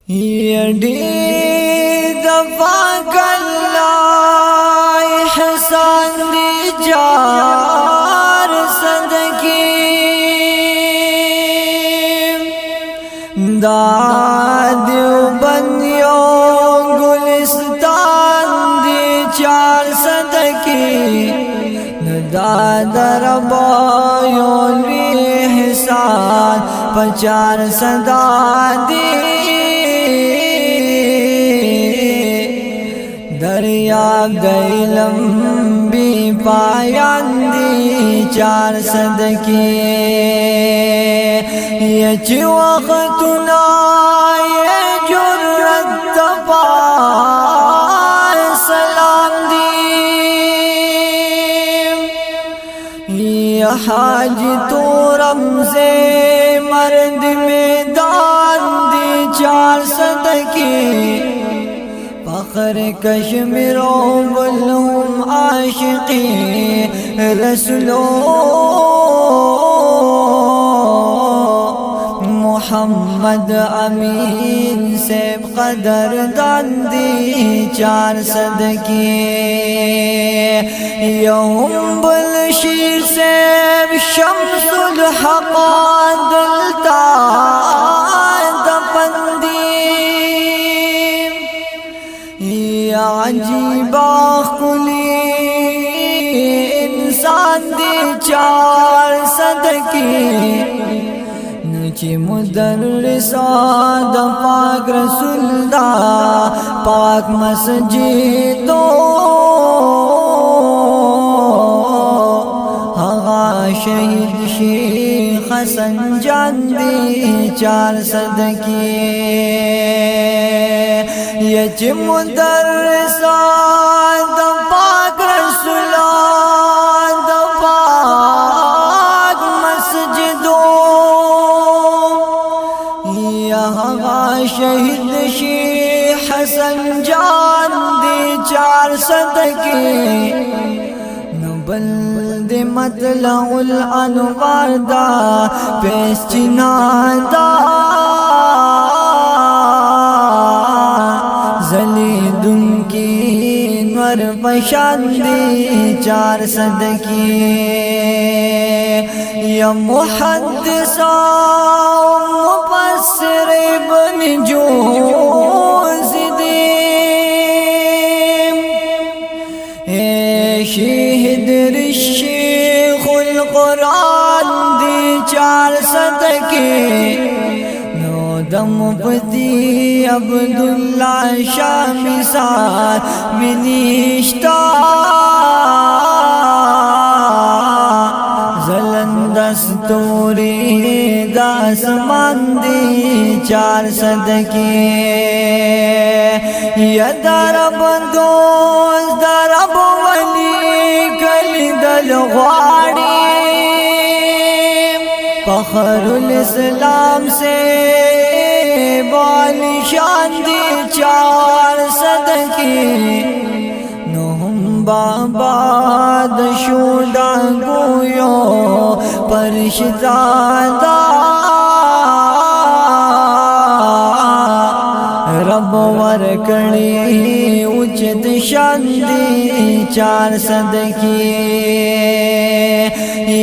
यडी दफा कल्ला एहसान दी जार सदकी दादियो बनियो गुलिस्तान दी चार सदकी दादर बायो एहसान पचार सदा दी दरिया गई लंबी पायंदी चार सदके ये वक़्तना ये जुर्रत पार सलाम दी ये हाज तो रमज़े मर्द मैदान दी चार सदके फख्र कश्मीरो बुलूम आशिक़ी रसूलो मोहम्मद अमीन से कदर दांदी चार सदके यौम बुलशीर से शम्सुल हक़ा दुलता अजीबा खुली इंसान दी चार सदकी नुची मुदर्रिसा दा पाक रसूल दा पाक मस्जिदो हगा शहीद शेख हसन जान दी चार सदकी यच मुदर्रिसा द पाक रसूला द पाक मस्जिदो यहाँ शहीद शेख हसन जान दी चार सदके नबल्द मतलउल अनवार दा पेश चिनादा जलीदुन की नर पशांदी चार सदकी या मुहद्दिसा मुफस्सिर इब्न जौज़ी शहीद शेखुल कुरान दी चार सदके मुफ्ती अब्दुल्ला शाह मिसाल मिनिश्ता जलंदस्तूरी दासमान दी चार सदके या दरब दोस्त दरब वली कली दल ग़वाड़ी फख्रुल इस्लाम से बालिशान दी चार सदके नोहम बाबाद शूदा गोयो परिशदादा रब वरकड़ी उचित शांति चार सदके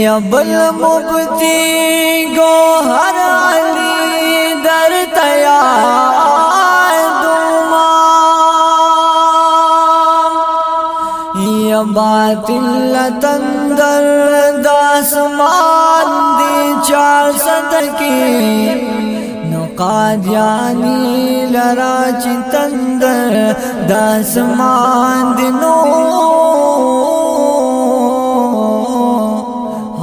या बल मुफ्ती गोहर अली दर तैयार दुमा या बातिल तंदर दासमान दी चार सदके कादियानी लरा चितंदर दासमान दिनो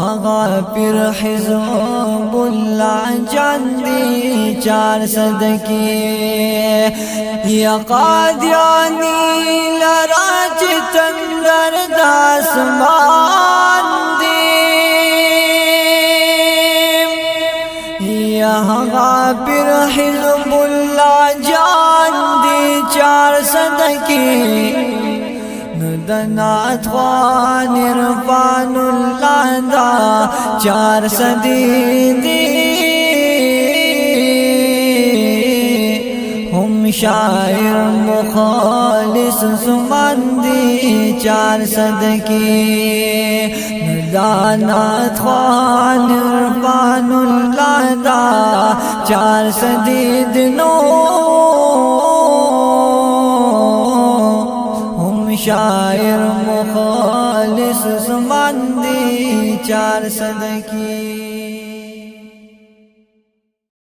हगा फिर हिज़्बुल्लाह जांदी चार सदके या कादियानी लरा चितंदर दासमान फिर हिज़्बुल्लाह जान दी चार सदके नुदनात ख्वान इरफानुल्लाह दा चार सदी दी हम शायर मुखालिस सुमंदी 400 की दानात ख्वान इरफानुल्लाह दा 400 दिनों हम शायर मुखालिस सुमंदी 400 की।